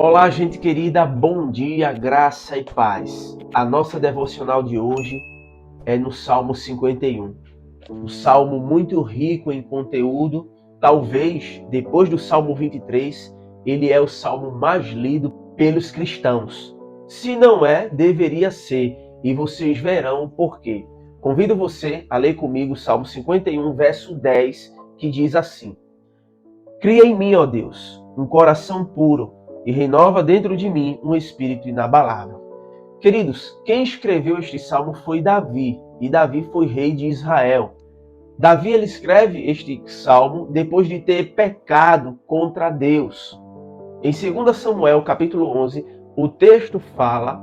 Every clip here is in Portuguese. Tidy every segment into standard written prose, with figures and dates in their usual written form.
Olá, gente querida, bom dia, graça e paz. A nossa devocional de hoje é no Salmo 51. Um salmo muito rico em conteúdo. Talvez, depois do Salmo 23, ele é o salmo mais lido pelos cristãos. Se não é, deveria ser, e vocês verão o porquê. Convido você a ler comigo o Salmo 51, verso 10, que diz assim: Cria em mim, ó Deus, um coração puro e renova dentro de mim um espírito inabalável. Queridos, quem escreveu este salmo foi Davi, e Davi foi rei de Israel. Davi ele escreve este salmo depois de ter pecado contra Deus. Em 2 Samuel, capítulo 11, o texto fala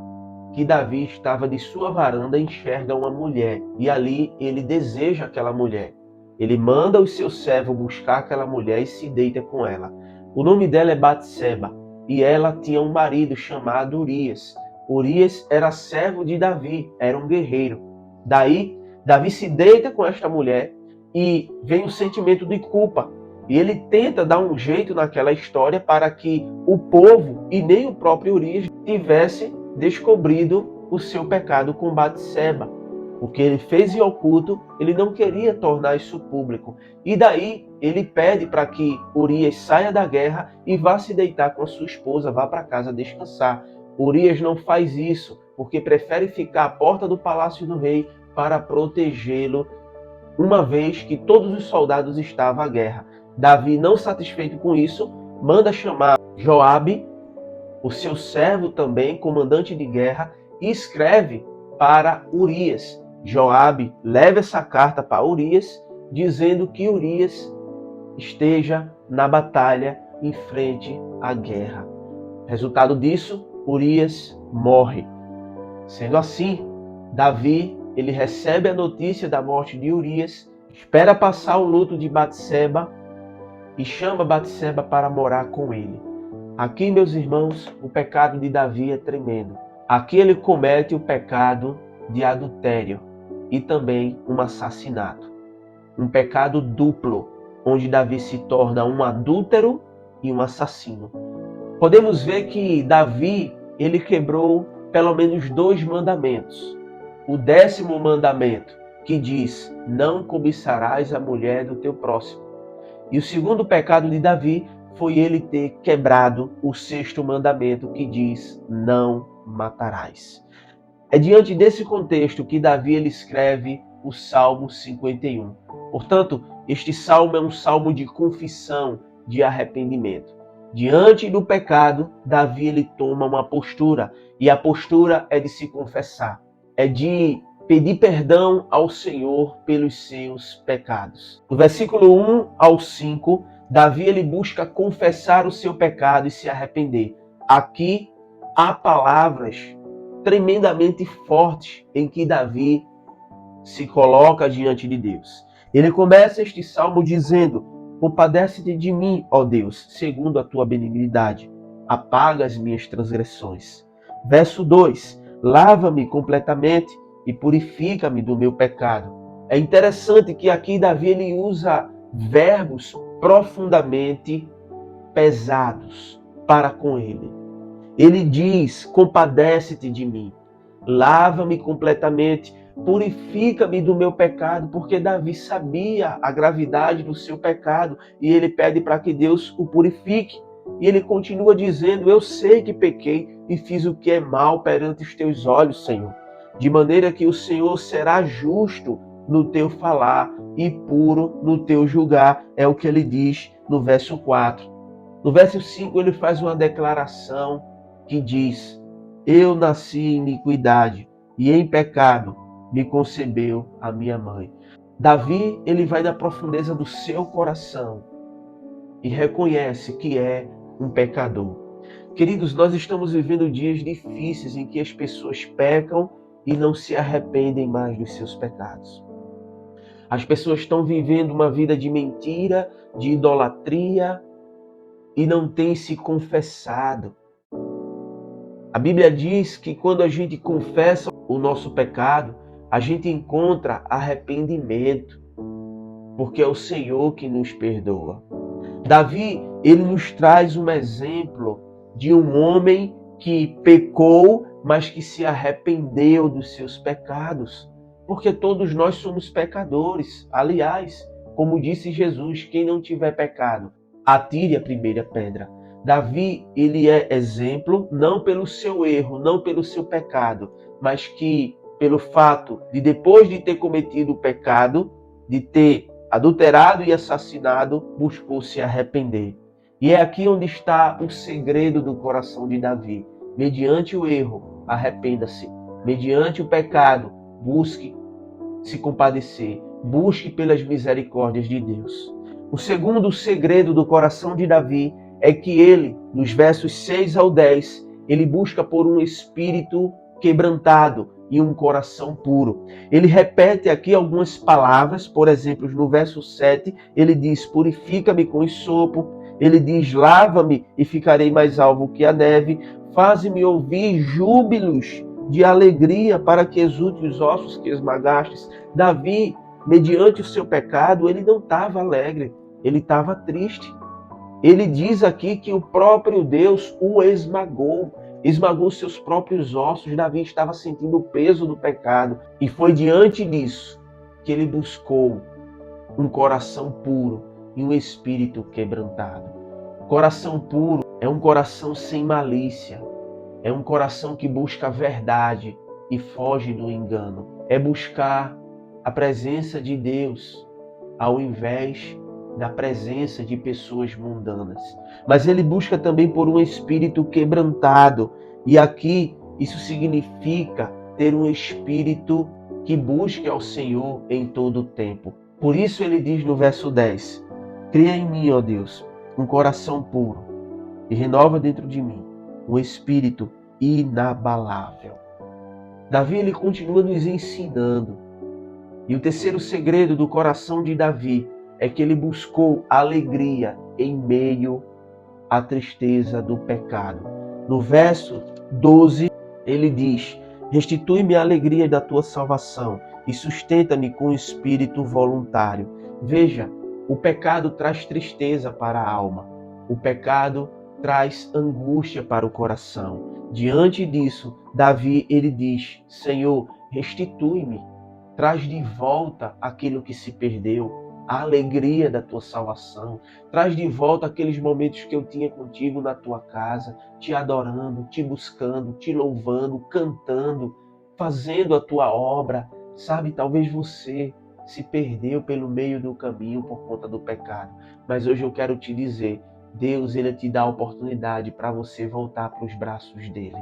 que Davi estava de sua varanda e enxerga uma mulher, e ali ele deseja aquela mulher. Ele manda os seus servos buscar aquela mulher e se deita com ela. O nome dela é Batseba, e ela tinha um marido chamado Urias. Urias era servo de Davi, era um guerreiro. Daí, Davi se deita com esta mulher e vem o sentimento de culpa. E ele tenta dar um jeito naquela história para que o povo e nem o próprio Urias tivesse descobrido o seu pecado com Batseba. O que ele fez em oculto, ele não queria tornar isso público. E daí ele pede para que Urias saia da guerra e vá se deitar com a sua esposa, vá para casa descansar. Urias não faz isso, porque prefere ficar à porta do palácio do rei para protegê-lo, uma vez que todos os soldados estavam à guerra. Davi, não satisfeito com isso, manda chamar Joabe, o seu servo também, comandante de guerra, e escreve para Urias. Joabe leva essa carta para Urias, dizendo que Urias esteja na batalha em frente à guerra. Resultado disso, Urias morre. Sendo assim, Davi ele recebe a notícia da morte de Urias, espera passar o luto de Batseba e chama Batseba para morar com ele. Aqui, meus irmãos, o pecado de Davi é tremendo. Aqui ele comete o pecado de adultério e também um assassinato. Um pecado duplo, onde Davi se torna um adúltero e um assassino. Podemos ver que Davi, ele quebrou pelo menos 2 mandamentos. O 10º mandamento, que diz: não cobiçarás a mulher do teu próximo. E o segundo pecado de Davi foi ele ter quebrado o 6º mandamento, que diz: não matarás. É diante desse contexto que Davi ele escreve o Salmo 51. Portanto, este salmo é um salmo de confissão, de arrependimento. Diante do pecado, Davi ele toma uma postura, e a postura é de se confessar, é de pedir perdão ao Senhor pelos seus pecados. Do versículo 1 ao 5, Davi ele busca confessar o seu pecado e se arrepender. Aqui há palavras tremendamente fortes em que Davi se coloca diante de Deus. Ele começa este salmo dizendo: compadece-te de mim, ó Deus, segundo a tua benignidade. Apaga as minhas transgressões. Verso 2: lava-me completamente e purifica-me do meu pecado. É interessante que aqui Davi ele usa verbos profundamente pesados para com ele. Ele diz: compadece-te de mim, lava-me completamente, purifica-me do meu pecado, porque Davi sabia a gravidade do seu pecado e ele pede para que Deus o purifique. E ele continua dizendo: eu sei que pequei e fiz o que é mal perante os teus olhos, Senhor, de maneira que o Senhor será justo no teu falar e puro no teu julgar. É o que ele diz no verso 4. No verso 5 ele faz uma declaração que diz: eu nasci em iniquidade e em pecado me concebeu a minha mãe. Davi, ele vai na profundeza do seu coração e reconhece que é um pecador. Queridos, nós estamos vivendo dias difíceis em que as pessoas pecam e não se arrependem mais dos seus pecados. As pessoas estão vivendo uma vida de mentira, de idolatria e não têm se confessado. A Bíblia diz que quando a gente confessa o nosso pecado, a gente encontra arrependimento, porque é o Senhor que nos perdoa. Davi, ele nos traz um exemplo de um homem que pecou, mas que se arrependeu dos seus pecados. Porque todos nós somos pecadores. Aliás, como disse Jesus, quem não tiver pecado, atire a primeira pedra. Davi, ele é exemplo, não pelo seu erro, não pelo seu pecado, mas que pelo fato de, depois de ter cometido o pecado, de ter adulterado e assassinado, buscou se arrepender. E é aqui onde está o segredo do coração de Davi. Mediante o erro, arrependa-se. Mediante o pecado, busque se compadecer. Busque pelas misericórdias de Deus. O segundo segredo do coração de Davi é que ele, nos versos 6 ao 10, ele busca por um espírito quebrantado e um coração puro. Ele repete aqui algumas palavras, por exemplo, no verso 7, ele diz: purifica-me com esopo. Ele diz: lava-me e ficarei mais alvo que a neve. Faze-me ouvir júbilos de alegria para que exulte os ossos que esmagastes. Davi, mediante o seu pecado, ele não estava alegre, ele estava triste. Ele diz aqui que o próprio Deus o esmagou seus próprios ossos. Davi estava sentindo o peso do pecado e foi diante disso que ele buscou um coração puro e um espírito quebrantado. Coração puro é um coração sem malícia, é um coração que busca a verdade e foge do engano. É buscar a presença de Deus ao invés da presença de pessoas mundanas. Mas ele busca também por um espírito quebrantado. E aqui isso significa ter um espírito que busque ao Senhor em todo o tempo. Por isso ele diz no verso 10: cria em mim, ó Deus, um coração puro e renova dentro de mim um espírito inabalável. Davi, ele continua nos ensinando. E o terceiro segredo do coração de Davi é que ele buscou alegria em meio à tristeza do pecado. No verso 12, ele diz: restitui-me a alegria da tua salvação e sustenta-me com espírito voluntário. Veja, o pecado traz tristeza para a alma. O pecado traz angústia para o coração. Diante disso, Davi, ele diz: Senhor, restitui-me, traz de volta aquilo que se perdeu, a alegria da tua salvação. Traz de volta aqueles momentos que eu tinha contigo na tua casa, te adorando, te buscando, te louvando, cantando, fazendo a tua obra. Sabe, talvez você se perdeu pelo meio do caminho por conta do pecado. Mas hoje eu quero te dizer, Deus, ele te dá a oportunidade para você voltar para os braços dele.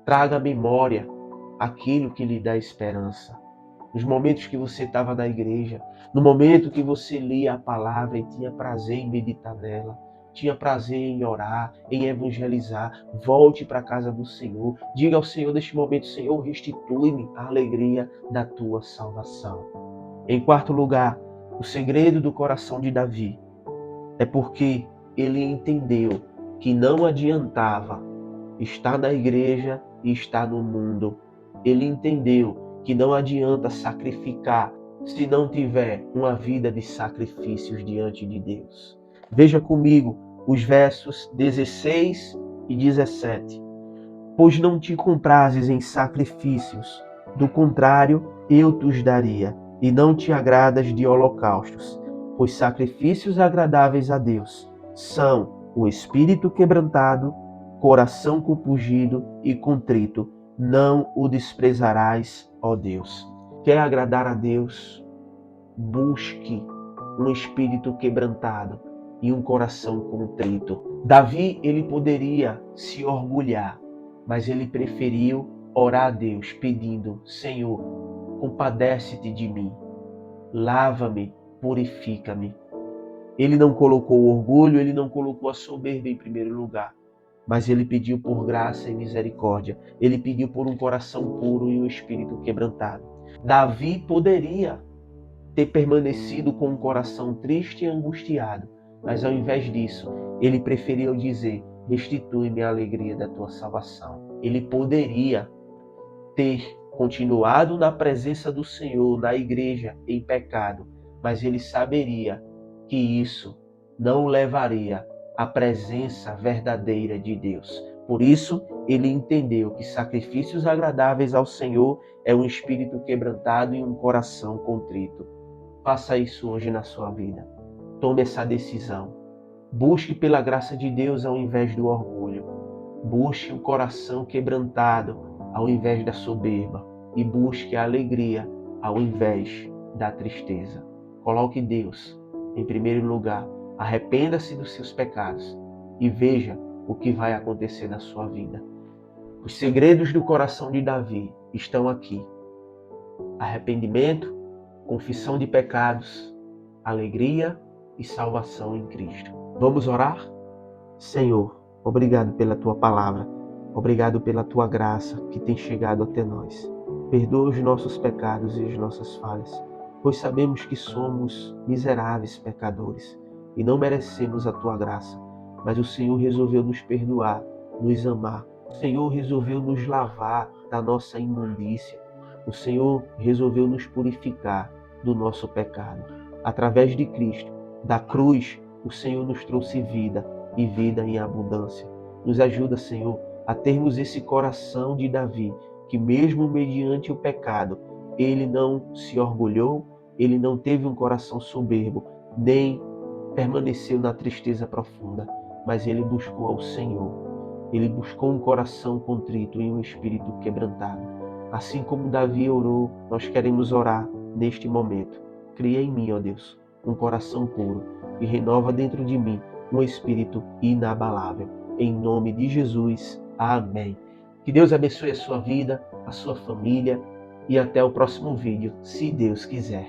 Traga à memória aquilo que lhe dá esperança. Nos momentos que você estava na igreja, no momento que você lia a palavra e tinha prazer em meditar nela, tinha prazer em orar, em evangelizar, volte para a casa do Senhor. Diga ao Senhor neste momento: Senhor, restitui-me a alegria da tua salvação. Em quarto lugar, o segredo do coração de Davi é porque ele entendeu que não adiantava estar na igreja e estar no mundo. Ele entendeu que não adianta sacrificar se não tiver uma vida de sacrifícios diante de Deus. Veja comigo os versos 16 e 17. Pois não te comprases em sacrifícios, do contrário, eu te daria, e não te agradas de holocaustos, pois sacrifícios agradáveis a Deus são o espírito quebrantado, coração compungido e contrito, não o desprezarás, ó Deus. Quer agradar a Deus? Busque um espírito quebrantado e um coração contrito. Davi, ele poderia se orgulhar, mas ele preferiu orar a Deus pedindo: Senhor, compadece-te de mim, lava-me, purifica-me. Ele não colocou o orgulho, ele não colocou a soberba em primeiro lugar, mas ele pediu por graça e misericórdia. Ele pediu por um coração puro e um espírito quebrantado. Davi poderia ter permanecido com um coração triste e angustiado, mas ao invés disso, ele preferiu dizer: restitui-me a alegria da tua salvação. Ele poderia ter continuado na presença do Senhor, na igreja, em pecado, mas ele saberia que isso não o levaria a presença verdadeira de Deus. Por isso, ele entendeu que sacrifícios agradáveis ao Senhor é um espírito quebrantado e um coração contrito. Faça isso hoje na sua vida. Tome essa decisão. Busque pela graça de Deus ao invés do orgulho. Busque o coração quebrantado ao invés da soberba. E busque a alegria ao invés da tristeza. Coloque Deus em primeiro lugar. Arrependa-se dos seus pecados e veja o que vai acontecer na sua vida. Os segredos do coração de Davi estão aqui. Arrependimento, confissão de pecados, alegria e salvação em Cristo. Vamos orar? Senhor, obrigado pela Tua palavra. Obrigado pela Tua graça que tem chegado até nós. Perdoa os nossos pecados e as nossas falhas, pois sabemos que somos miseráveis pecadores e não merecemos a Tua graça. Mas o Senhor resolveu nos perdoar, nos amar. O Senhor resolveu nos lavar da nossa imundícia. O Senhor resolveu nos purificar do nosso pecado. Através de Cristo, da cruz, o Senhor nos trouxe vida e vida em abundância. Nos ajuda, Senhor, a termos esse coração de Davi, que mesmo mediante o pecado, ele não se orgulhou, ele não teve um coração soberbo, nem permaneceu na tristeza profunda, mas ele buscou ao Senhor. Ele buscou um coração contrito e um espírito quebrantado. Assim como Davi orou, nós queremos orar neste momento. Cria em mim, ó Deus, um coração puro e renova dentro de mim um espírito inabalável. Em nome de Jesus. Amém. Que Deus abençoe a sua vida, a sua família e até o próximo vídeo, se Deus quiser.